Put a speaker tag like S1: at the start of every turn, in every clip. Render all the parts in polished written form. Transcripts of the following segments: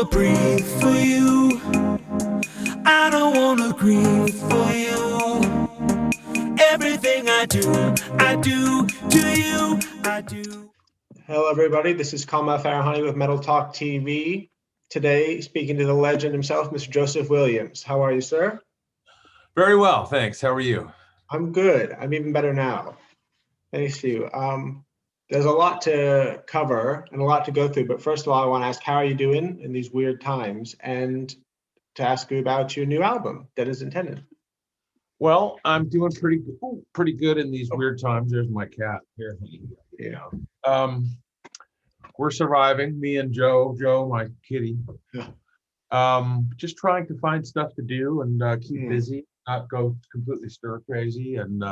S1: wanna breathe for you. I don't wanna grieve for you. Everything I do to you, I do.
S2: Hello, everybody. This is Kamal Farahani with Metal Talk TV. Today, speaking to the legend himself, Mr. Joseph Williams. How are you, sir?
S3: Very well, thanks. How are you?
S2: I'm good. I'm even better now. Thanks to you. There's a lot to cover and a lot to go through, but first of all, I want to ask, how are you doing in these weird times? And to ask you about your new album, Denizen Tenant.
S3: Well, I'm doing pretty good in these weird times. There's my cat here.
S2: Yeah.
S3: We're surviving, me and Joe, my kitty.
S2: Yeah.
S3: Just trying to find stuff to do and keep busy, not go completely stir crazy. And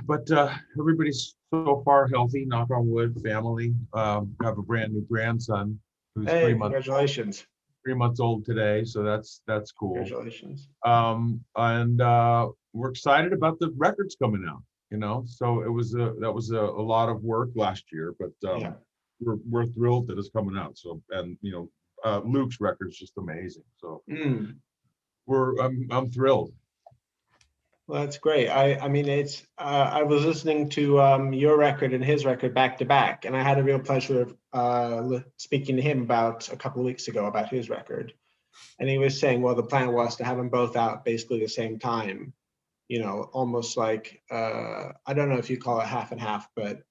S3: but everybody's so far healthy, knock on wood, family. Have a brand new grandson who's
S2: Hey,
S3: 3 months.
S2: congratulations.
S3: 3 months old today, so that's cool.
S2: Congratulations.
S3: And we're excited about the records coming out, you know. So that was a lot of work last year, but we're thrilled that it's coming out. So, and you know, Luke's record's just amazing. So I'm thrilled.
S2: Well, that's great. I mean, it's I was listening to your record and his record back to back, and I had a real pleasure of speaking to him about a couple of weeks ago about his record. And he was saying, well, the plan was to have them both out basically the same time, you know, almost like I don't know if you call it half and half, but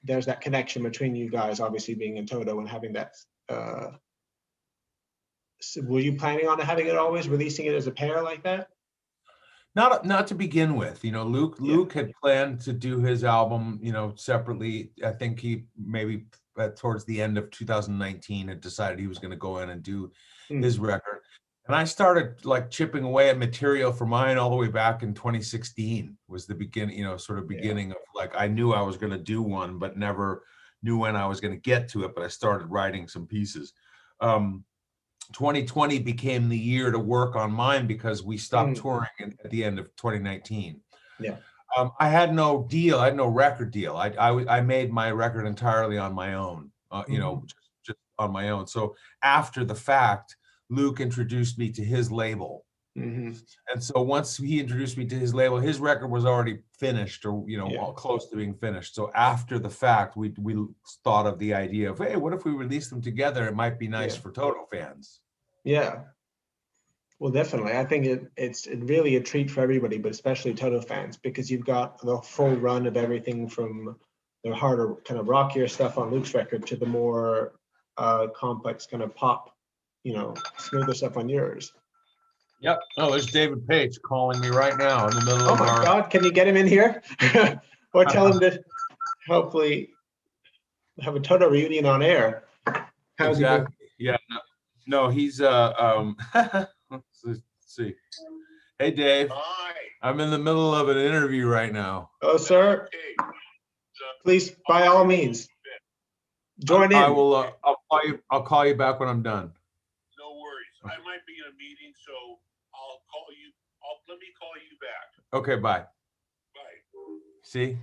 S2: there's that connection between you guys, obviously being in Toto and having that. So were you planning on having it always releasing it as a pair like that?
S3: Not to begin with, you know. Luke had planned to do his album, you know, separately. I think he maybe towards the end of 2019 had decided he was going to go in and do his record. And I started like chipping away at material for mine all the way back in 2016 was the beginning, you know, sort of beginning of like, I knew I was going to do one, but never knew when I was going to get to it. But I started writing some pieces. 2020 became the year to work on mine because we stopped touring at the end of 2019.
S2: Yeah.
S3: I had no deal. I had no record deal. I made my record entirely on my own, you know, just on my own. So after the fact, Luke introduced me to his label. And so once he introduced me to his label, his record was already finished or, you know, close to being finished. So after the fact, we thought of the idea of, hey, what if we release them together? It might be nice for Toto fans. Yeah.
S2: Well, definitely. I think it's really a treat for everybody, but especially Toto fans, because you've got the full run of everything from the harder kind of rockier stuff on Luke's record to the more complex kind of pop, you know, smoother stuff on yours.
S3: Yep. Oh, there's David Page calling me right now in the middle of
S2: our... Oh my God, can you get him in here? Or tell him to hopefully have a Toto reunion on air. How's
S3: exactly. Yeah. No, he's let's see. Hey Dave.
S4: Hi.
S3: I'm in the middle of an interview right now.
S2: Oh, sir. Please, by all means, join in.
S3: I will I'll call you back when I'm done.
S4: No worries. I might be in a meeting, so I'll call you. Let me call you back.
S3: Okay, bye.
S4: Bye.
S3: See?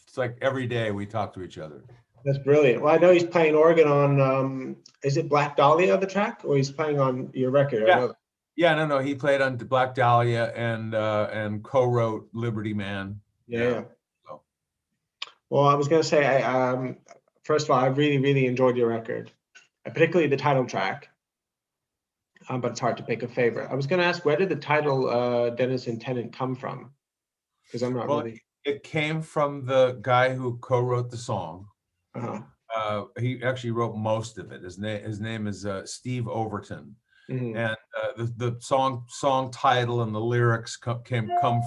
S3: It's like every day we talk to each other.
S2: That's brilliant. Well, I know he's playing organ on, is it Black Dahlia, the track, or he's playing on your record?
S3: Yeah, no, he played on Black Dahlia and co-wrote Liberty Man.
S2: Yeah. So. Well, I was going to say, first of all, I really, really enjoyed your record, particularly the title track, but it's hard to pick a favorite. I was going to ask, where did the title Denizen Tenant come from? Because I'm not really...
S3: It came from the guy who co-wrote the song. He actually wrote most of it. His name is Steve Overton, and the song title and the lyrics come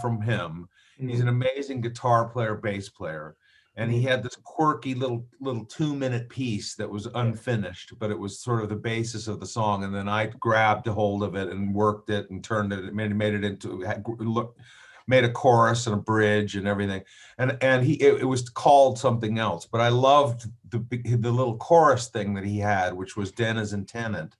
S3: from him. He's an amazing guitar player, bass player, and he had this quirky little 2-minute piece that was unfinished, but it was sort of the basis of the song. And then I grabbed a hold of it and worked it and turned it, made it into made a chorus and a bridge and everything, and it was called something else, but I loved the little chorus thing that he had, which was Denizen Tenant,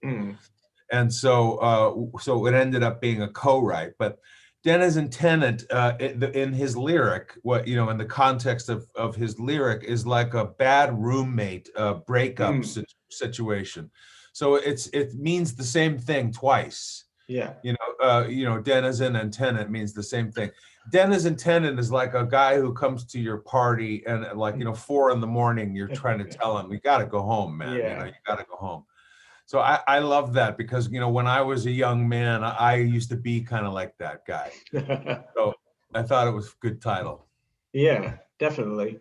S3: and so it ended up being a co-write. But Denizen Tenant, in his lyric, what you know, in the context of his lyric, is like a bad roommate breakup situation. So it means the same thing twice.
S2: Yeah.
S3: Denizen and tenant means the same thing. Denizen tenant is like a guy who comes to your party and 4 a.m, you're trying to tell him, you got to go home, man.
S2: Yeah.
S3: You got to go home. So I love that because, when I was a young man, I used to be kind of like that guy. So I thought it was a good title.
S2: Yeah, definitely.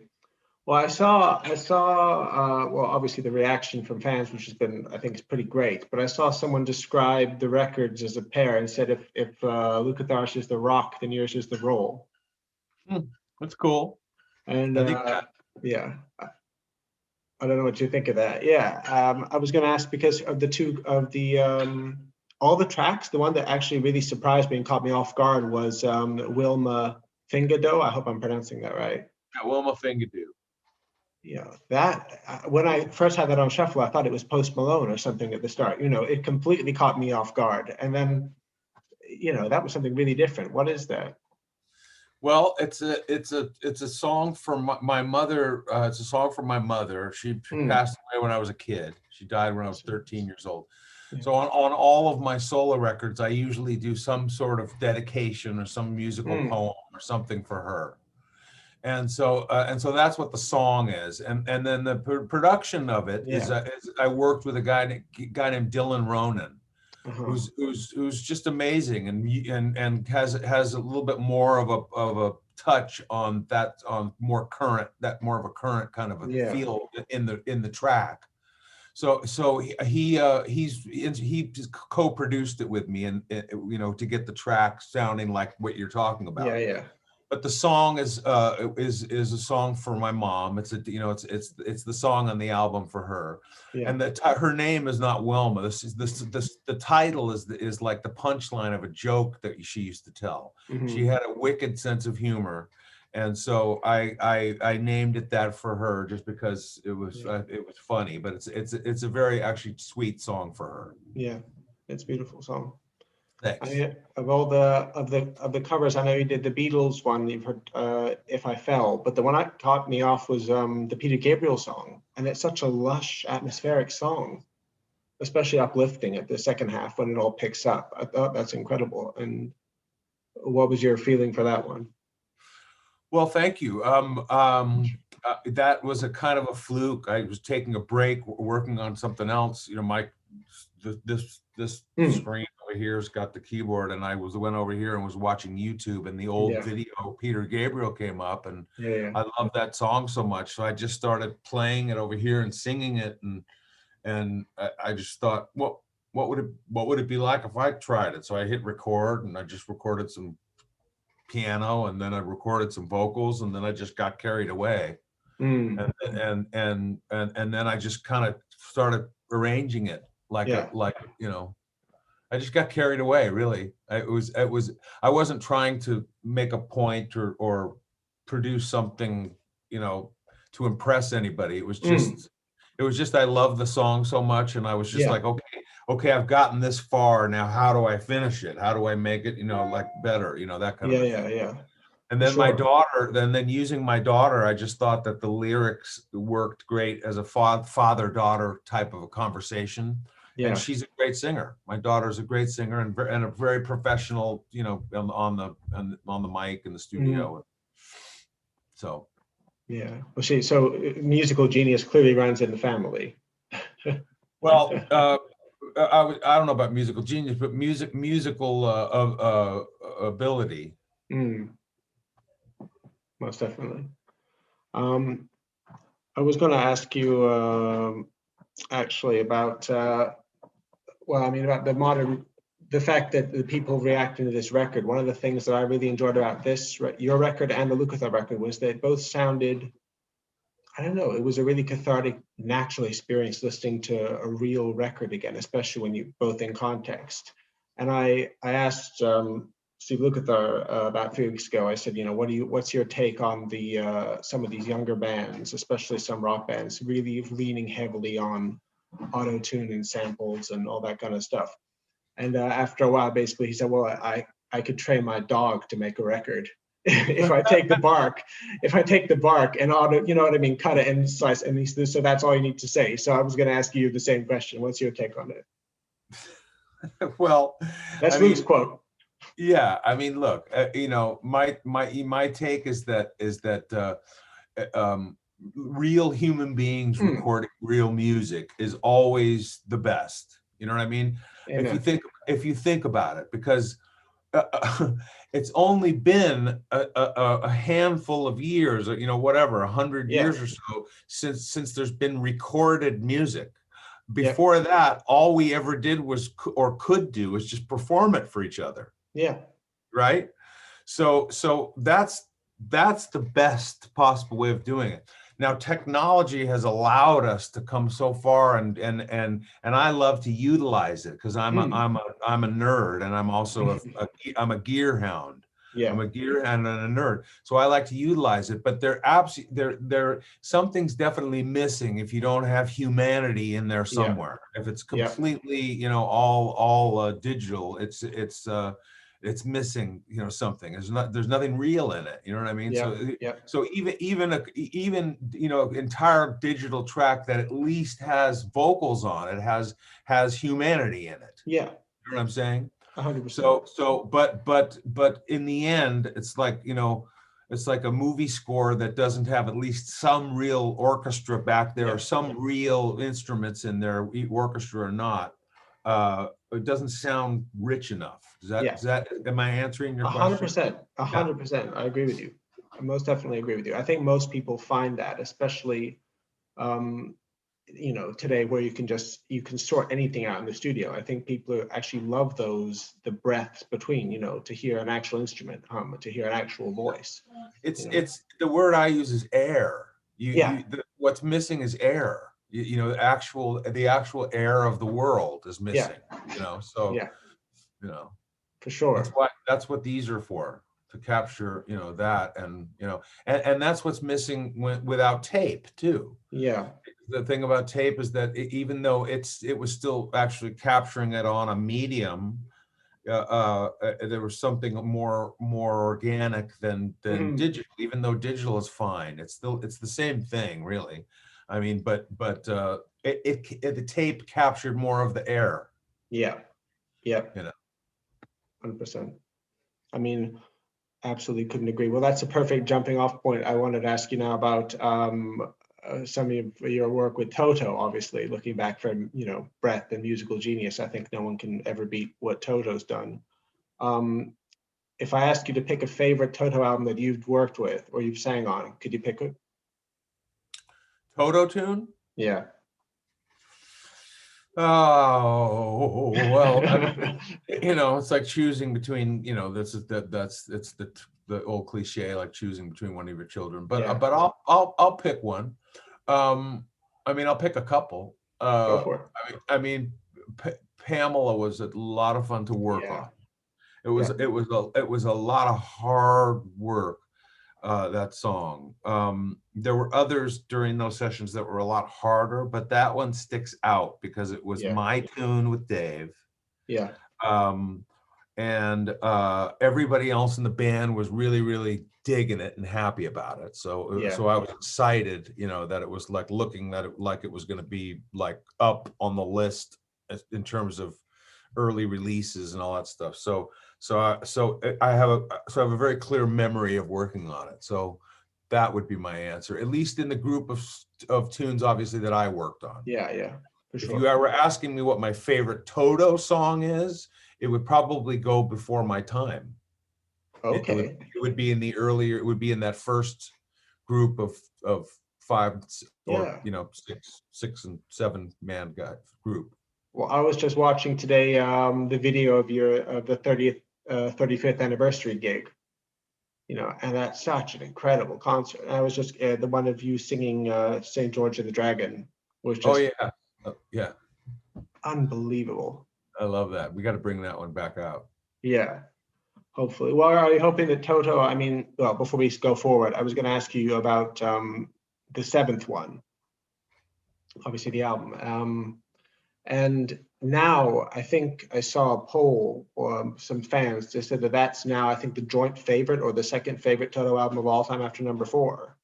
S2: Well, I saw, well, obviously the reaction from fans, which has been, I think, is pretty great. But I saw someone describe the records as a pair and said if Lukather's is the rock, then yours is the roll.
S3: That's cool.
S2: And
S3: I think
S2: yeah, I don't know what you think of that. Yeah, I was going to ask because of all the tracks, the one that actually really surprised me and caught me off guard was Wilma Fingado. I hope I'm pronouncing that right.
S3: Yeah, Wilma Fingado.
S2: Yeah, that when I first had that on shuffle, I thought it was Post Malone or something at the start. It completely caught me off guard, and then, that was something really different. What is that?
S3: Well, it's a song from my mother. It's a song from my mother. She passed away when I was a kid. She died when I was 13 years old. Yeah. So on all of my solo records, I usually do some sort of dedication or some musical poem or something for her. And so that's what the song is, and then the production of it is I worked with a guy named Dylan Ronan, who's just amazing and has a little bit more of a touch on that, on more of a current kind of a feel in the track. So he co-produced it with me, and to get the track sounding like what you're talking about.
S2: Yeah.
S3: But the song is a song for my mom. It's the song on the album for her, and her name is not Wilma. The title is like the punchline of a joke that she used to tell. She had a wicked sense of humor, and so I named it that for her just because it was funny. But it's a very actually sweet song for her.
S2: Yeah, it's a beautiful song.
S3: Thanks.
S2: Of all the covers, I know you did the Beatles one. You've heard "If I Fell," but the one that caught me off was the Peter Gabriel song, and it's such a lush, atmospheric song, especially uplifting at the second half when it all picks up. I thought that's incredible. And what was your feeling for that one?
S3: Well, thank you. That was a kind of a fluke. I was taking a break, working on something else. This screen over here's got the keyboard, and I went over here and was watching YouTube, and the old video Peter Gabriel came up, and I love that song so much, so I just started playing it over here and singing it, and I just thought, what would it be like if I tried it? So I hit record, and I just recorded some piano, and then I recorded some vocals, and then I just got carried away, and then I just kind of started arranging it. I just got carried away, really. I wasn't trying to make a point or produce something, to impress anybody. It was just I love the song so much, and I was just like, okay, I've gotten this far. Now, how do I finish it? How do I make it, better? That kind of thing.
S2: Yeah.
S3: And then my daughter, then using my daughter, I just thought that the lyrics worked great as a father-daughter type of a conversation. Yeah. And she's a great singer. My daughter's a great singer and a very professional, on the mic in the studio. So. Yeah.
S2: Well, so musical genius clearly runs in the family.
S3: Well, I don't know about musical genius, but musical ability.
S2: Most definitely. I was going to ask you actually about about the fact that the people reacting to this record. One of the things that I really enjoyed about your record and the Lukather record was that both sounded, I don't know, it was a really cathartic, natural experience listening to a real record again, especially when you both in context. And I asked Steve Lukather about 3 weeks ago. I said, what's your take on some of these younger bands, especially some rock bands, really leaning heavily on auto-tune and samples and all that kind of stuff? And after a while, basically, he said, well, I could train my dog to make a record. If I take the bark and auto, you know what I mean, cut it and slice, and so that's all you need to say. So I was going to ask you the same question. What's your take on it?
S3: Well,
S2: that's Luke's quote.
S3: Yeah, I mean, look, you know, my take is that real human beings recording real music is always the best. You know what I mean?
S2: Amen.
S3: If you think about it, because it's only been a handful of years, or, you know, whatever, 100 years or so since there's been recorded music. Before that, all we ever did was, or could do, was just perform it for each other.
S2: Yeah.
S3: Right. So that's the best possible way of doing it. Now, technology has allowed us to come so far, and I love to utilize it because I'm a nerd, and I'm also I'm a gear hound.
S2: Yeah.
S3: I'm a gear hound and a nerd, so I like to utilize it. But something's definitely missing if you don't have humanity in there somewhere. If it's completely, you know, all digital, it's missing, you know, something. There's nothing real in it. You know what I mean? So even you know, entire digital track that at least has vocals on it has humanity in it.
S2: Yeah.
S3: You know what I'm saying?
S2: 100%.
S3: But in the end, it's like, you know, it's like a movie score that doesn't have at least some real orchestra back there, or some real instruments in there, orchestra or not. It doesn't sound rich enough. Is that am I answering your question?
S2: 100%. I agree with you. I most definitely agree with you. I think most people find that, especially, you know, today, where you can sort anything out in the studio. I think people actually love the breaths between, you know, to hear an actual instrument hum, to hear an actual voice.
S3: It's the word I use is air. What's missing is air. You know, the actual air of the world is missing. You know, so you know,
S2: for sure.
S3: That's what these are for, to capture, you know, that, and you know, and that's what's missing without tape too.
S2: Yeah.
S3: The thing about tape is that even though it was still actually capturing it on a medium, there was something more organic than digital. Even though digital is fine, it's the same thing, really. I mean, but the tape captured more of the air.
S2: Yeah. You
S3: know,
S2: 100%. I mean, absolutely couldn't agree. Well, that's a perfect jumping off point. I wanted to ask you now about some of your work with Toto. Obviously, looking back from, you know, breadth and musical genius, I think no one can ever beat what Toto's done. If I ask you to pick a favorite Toto album that you've worked with or you've sang on, could you pick it?
S3: Toto tune?
S2: Yeah.
S3: Oh, well, I mean, you know, it's like choosing between, you know, it's the old cliche, like choosing between one of your children. But I'll pick one. I mean, I'll pick a couple.
S2: Go for it.
S3: I mean, Pamela was a lot of fun to work on. It was a lot of hard work. That song. There were others during those sessions that were a lot harder, but that one sticks out because it was my tune with Dave.
S2: Yeah.
S3: And everybody else in the band was really, really digging it and happy about it. So I was excited, you know, that it was like looking at it like it was going to be like up on the list in terms of early releases and all that stuff. So I have a very clear memory of working on it. So that would be my answer, at least in the group of tunes, obviously, that I worked on.
S2: Yeah, for sure.
S3: If you were asking me what my favorite Toto song is, it would probably go Before My Time.
S2: Okay.
S3: It would be in the earlier. It would be in that first group of five or you know, six and 7 man group.
S2: Well, I was just watching today the video of the 35th anniversary gig, you know, and that's such an incredible concert. And I was just the one of you singing St. George and the Dragon was just unbelievable.
S3: I love that. We got to bring that one back out.
S2: Yeah, hopefully. Well, are you hoping that Toto? I mean, well, before we go forward, I was going to ask you about the 7th one. Obviously, the album. And now I think I saw a poll or some fans just said that that's now, I think, the joint favorite or the second favorite Toto album of all time after number 4.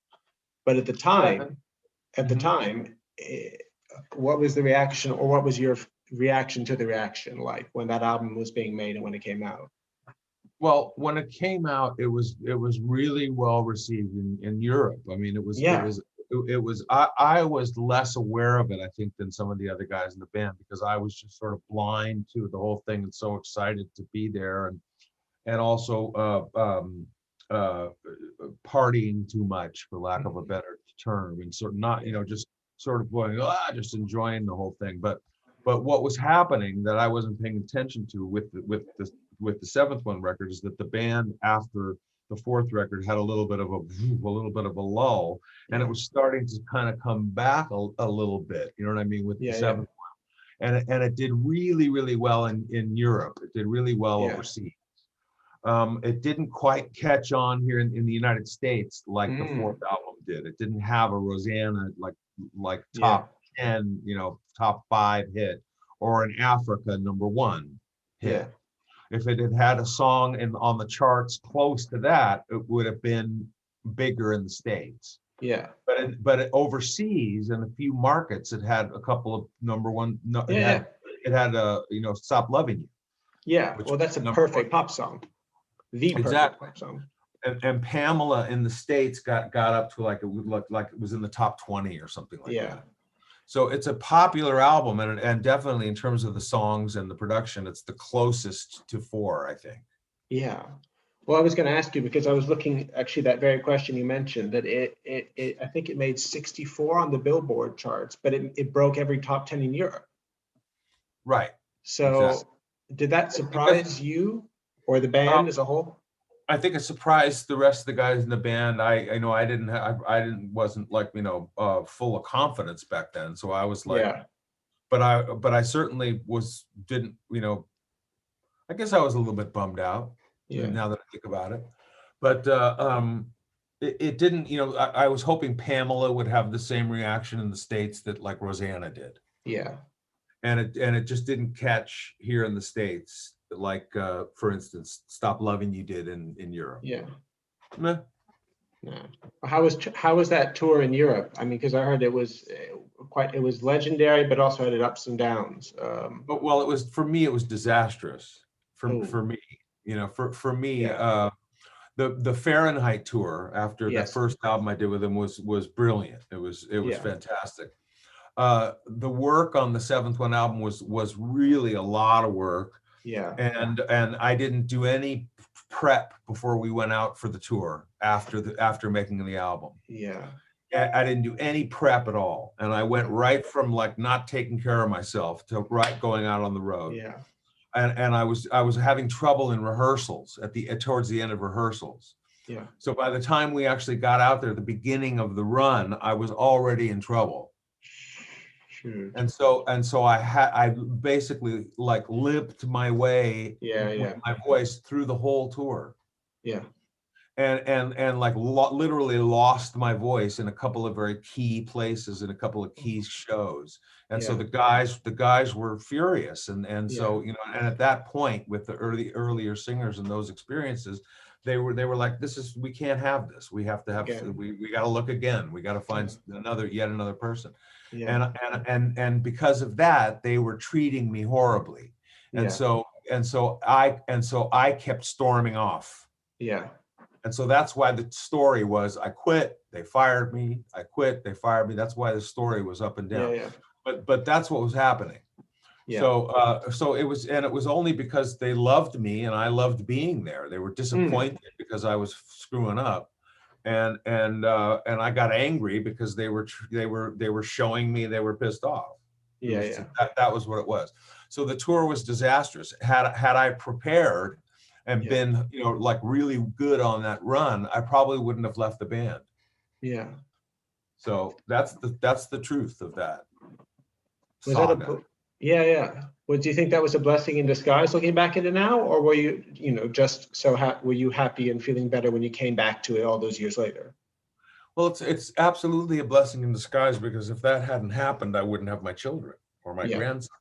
S2: But at the time, what was the reaction, or what was your reaction to the reaction like when that album was being made and when it came out?
S3: Well, when it came out, it was really well received in Europe. I mean, I was less aware of it, I think, than some of the other guys in the band, because I was just sort of blind to the whole thing and so excited to be there, and also partying too much, for lack of a better term, and sort of not, just sort of going, just enjoying the whole thing. But what was happening that I wasn't paying attention to with the seventh one record is that the band, after the fourth record, had a little bit of a lull, and it was starting to kind of come back a little bit. You know what I mean? With the seventh one, and it did really, really well in Europe. It did really well overseas. It didn't quite catch on here in the United States like the fourth album did. It didn't have a Rosanna like top 10, top 5 hit, or an Africa #1 hit. If it had had a song on the charts close to that, it would have been bigger in the States.
S2: Yeah.
S3: But overseas, in a few markets, it had a couple of #1. It had "Stop Loving You."
S2: Yeah. Well, that's a perfect pop song. The perfect pop song.
S3: And Pamela in the States got up to like it was in the top 20 or something like that. So it's a popular album, and definitely in terms of the songs and the production, it's the closest to 4, I think.
S2: Yeah. Well, I was going to ask you, because I was looking, actually, that very question you mentioned, that I think it made 64 on the Billboard charts, but it broke every top 10 in Europe.
S3: Right.
S2: So
S3: exactly.
S2: Did that surprise you or the band as a whole?
S3: I think it surprised the rest of the guys in the band. I wasn't like, full of confidence back then. So I was like, but I certainly didn't, I guess I was a little bit bummed out now that I think about it. But it didn't, I was hoping Pamela would have the same reaction in the States that like Rosanna did.
S2: Yeah.
S3: And it just didn't catch here in the States, like for instance, "Stop Loving You" did in Europe.
S2: Yeah.
S3: Meh.
S2: No. How was that tour in Europe? I mean, because I heard it was legendary, but also had its ups and downs.
S3: Well, it was disastrous for me. For me, the Fahrenheit tour after the first album I did with him was brilliant. It was fantastic. The work on the seventh one album was really a lot of work.
S2: Yeah.
S3: And I didn't do any prep before we went out for the tour after making the album.
S2: Yeah.
S3: I didn't do any prep at all. And I went right from like not taking care of myself to going out on the road.
S2: Yeah.
S3: And I was having trouble in rehearsals towards the end of rehearsals.
S2: Yeah.
S3: So by the time we actually got out there at the beginning of the run, I was already in trouble. And so I basically like limped my way with my voice through the whole tour.
S2: Yeah.
S3: And like literally lost my voice in a couple of very key places in a couple of key shows. And so the guys were furious. And so, and at that point with the earlier singers and those experiences, they were like, we can't have this. We have to have, we got to look again. We got to find yet another person. Yeah. And because of that, they were treating me horribly. And so I kept storming off.
S2: Yeah.
S3: And so that's why the story was, I quit, they fired me, I quit, they fired me. That's why the story was up and down. But that's what was happening. So it was only because they loved me and I loved being there. They were disappointed because I was screwing up. And I got angry because they were showing me they were pissed off. That was what it was. So the tour was disastrous. Had I prepared and been like really good on that run, I probably wouldn't have left the band. Yeah. So that's the truth of that.
S2: Well, do you think that was a blessing in disguise looking back at it now, or were you were you happy and feeling better when you came back to it all those years later?
S3: Well, it's absolutely a blessing in disguise, because if that hadn't happened, I wouldn't have my children or my grandson.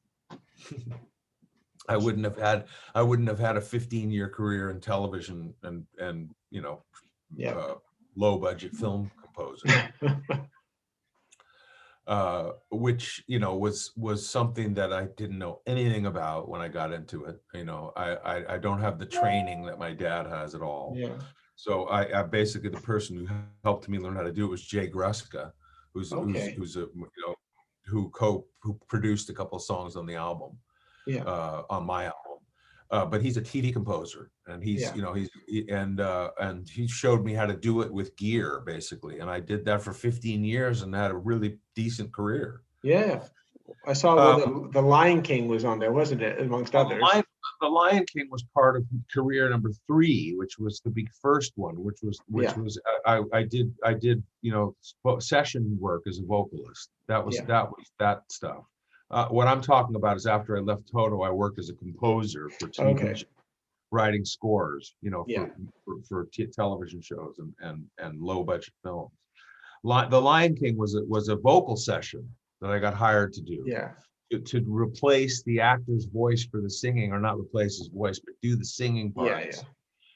S3: I wouldn't have had a 15-year career in television and low budget film composer. Which was something that I didn't know anything about when I got into it. I don't have the training that my dad has at all.
S2: Yeah.
S3: So I basically, the person who helped me learn how to do it was Jay Gruska, who produced a couple of songs on the album, on my album. But he's a TV composer, and he showed me how to do it with gear, basically. And I did that for 15 years and had a really decent career.
S2: Yeah. I saw the Lion King was on there, wasn't it? Amongst others.
S3: The Lion King was part of career number 3, which was the big first one, which was I did session work as a vocalist. That was that stuff. What I'm talking about is after I left Toto, I worked as a composer for TV, writing scores, for television shows and low budget films. The Lion King was a vocal session that I got hired to do.
S2: Yeah.
S3: To replace the actor's voice for the singing, or not replace his voice, but do the singing parts.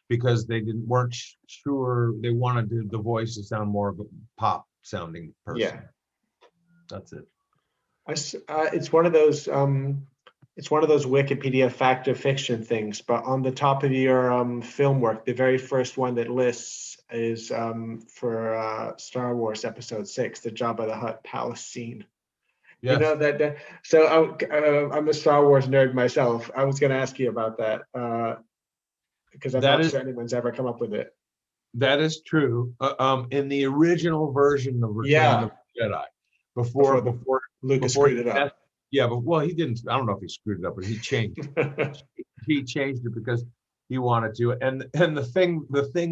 S3: Because they weren't sure, they wanted the voice to sound more of a pop sounding person.
S2: Yeah.
S3: That's it.
S2: It's one of those Wikipedia fact or fiction things, but on the top of your film work, the very first one that lists is for Star Wars Episode 6, the Jabba the Hutt palace scene. Yes. You know that. So I'm a Star Wars nerd myself. I was going to ask you about that because I'm not sure anyone's ever come up with it.
S3: That is true. In the original version of Return of the Jedi, before
S2: Lucas screwed it up.
S3: Yeah, but he didn't. I don't know if he screwed it up, but he changed. He changed it because he wanted to. And the thing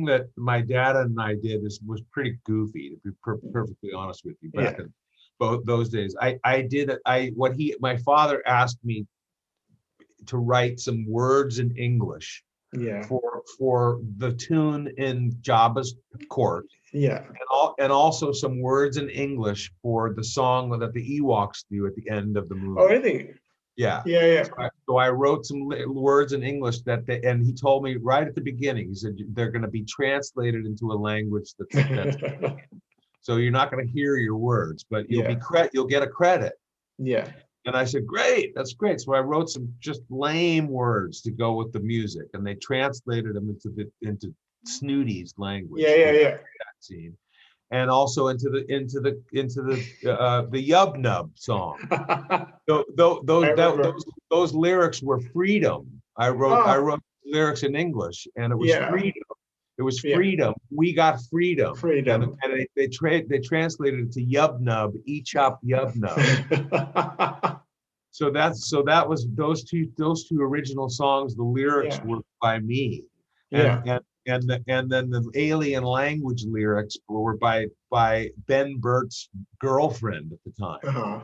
S3: that my dad and I did was pretty goofy, to be perfectly honest with you. Back in both those days, my father asked me to write some words in English.
S2: Yeah.
S3: For the tune in Jabba's court.
S2: Yeah.
S3: And also some words in English for the song that the Ewoks do at the end of the movie.
S2: Oh, really?
S3: Yeah.
S2: Yeah.
S3: So I wrote some words in English and he told me right at the beginning, he said, they're going to be translated into a language that's so you're not going to hear your words, but you'll get a credit.
S2: Yeah.
S3: And I said, great, that's great. So I wrote some just lame words to go with the music, and they translated them into Snooty's language.
S2: Yeah.
S3: That scene, and also into the Yub Nub song. Those lyrics were freedom. I wrote lyrics in English, and it was freedom. It was freedom. We got freedom.
S2: Freedom.
S3: And they translated it to Yub Nub, each up Yub Nub. So that was those two original songs. The lyrics were by me. And then the alien language lyrics were by Ben Burt's girlfriend at the time.
S2: Uh-huh.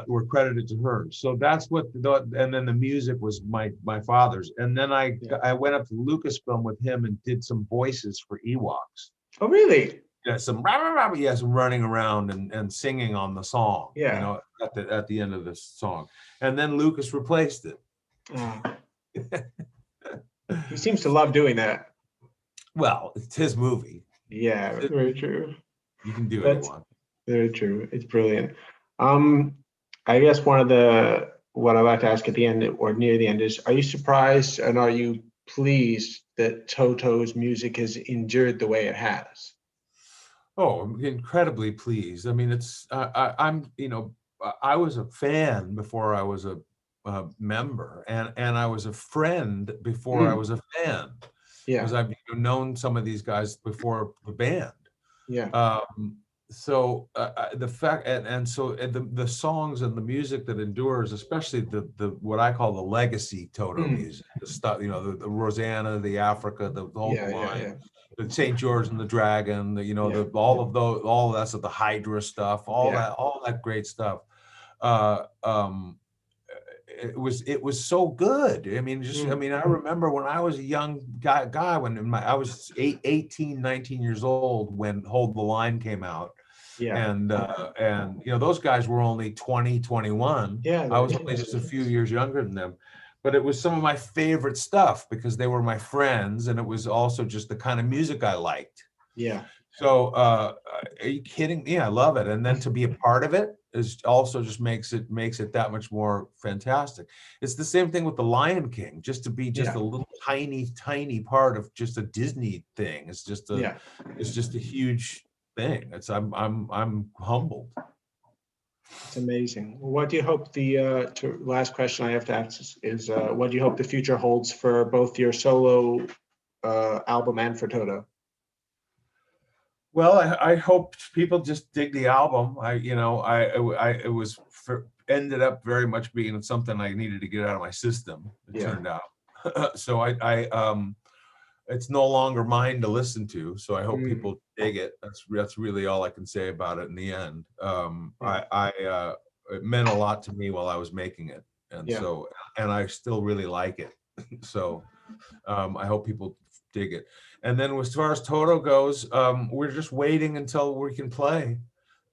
S3: Were credited to her. So that's what and then the music was my father's. And then I went up to Lucasfilm with him and did some voices for Ewoks.
S2: Oh, really?
S3: Yeah, some running around and singing on the song.
S2: Yeah.
S3: At the end of the song. And then Lucas replaced it.
S2: He seems to love doing that.
S3: Well, it's his movie.
S2: Yeah, very true.
S3: You can do what you want.
S2: Very true. It's brilliant. I guess what I'd like to ask at the end or near the end is, are you surprised and are you pleased that Toto's music has endured the way it has?
S3: Oh, I'm incredibly pleased. I mean, I was a fan before I was a member, and I was a friend before I was a fan. Yeah, because I've known some of these guys before the band.
S2: Yeah.
S3: So the fact so the songs and the music that endures, especially the what I call the legacy Toto music, the stuff, the Rosanna, the Africa, the whole line, the St. George and the Dragon, all of that stuff, the Hydra stuff, all that great stuff. It was so good. I mean, I remember when I was a young guy when I was 18, 19 years old when Hold the Line came out.
S2: Yeah.
S3: And you know, those guys were only 20, 21.
S2: Yeah,
S3: I was only just a few years younger than them. But it was some of my favorite stuff because they were my friends, and it was also just the kind of music I liked.
S2: Yeah.
S3: So are you kidding me? I love it. And then to be a part of it is also just makes it that much more fantastic. It's the same thing with the Lion King, just to be just a little tiny part of just a Disney thing. It's just a huge thing. I'm humbled.
S2: It's amazing. What do you hope last question I have to ask is what do you hope the future holds for both your solo album and for Toto?
S3: Well, I hope people just dig the album. Ended up very much being something I needed to get out of my system. It turned out. So it's no longer mine to listen to. So I hope people dig it. That's really all I can say about it in the end. It meant a lot to me while I was making it, and I still really like it. So I hope people dig it. And then as far as Toto goes, we're just waiting until we can play.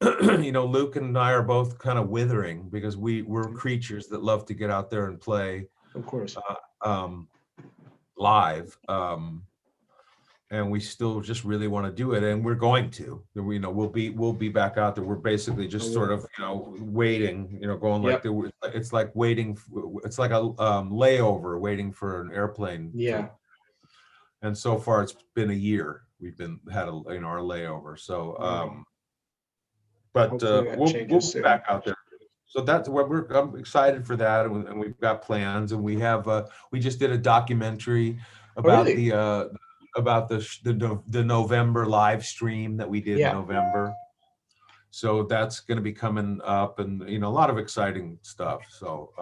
S3: You know, Luke and I are both kind of withering because we're creatures that love to get out there and play.
S2: Of course.
S3: Live. And we still just really want to do it, and we're going to. You know, we'll be back out there. We're basically just sort of, you know, waiting. You know, going like it's like waiting. It's like a layover, waiting for an airplane.
S2: Yeah.
S3: And so far, it's been a year. We've had our layover. So, but we'll be back out there. So that's what I'm excited for that, and we've got plans, and we just did a documentary about the November live stream that we did in November. So that's going to be coming up, and you know, a lot of exciting stuff. So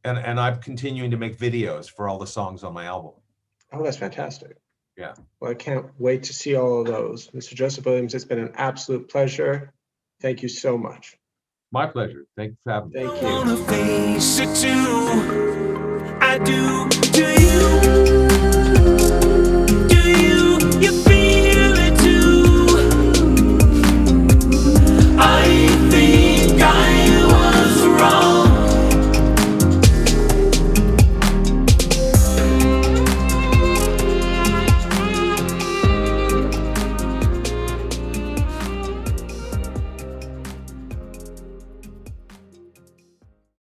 S3: and I'm continuing to make videos for all the songs on my album.
S2: Oh, that's fantastic.
S3: Yeah.
S2: Well, I can't wait to see all of those. Mr. Joseph Williams, it's been an absolute pleasure. Thank you so much.
S3: My pleasure. Thanks for having me.
S2: Thank you.
S1: I wanna face it too. I do to you.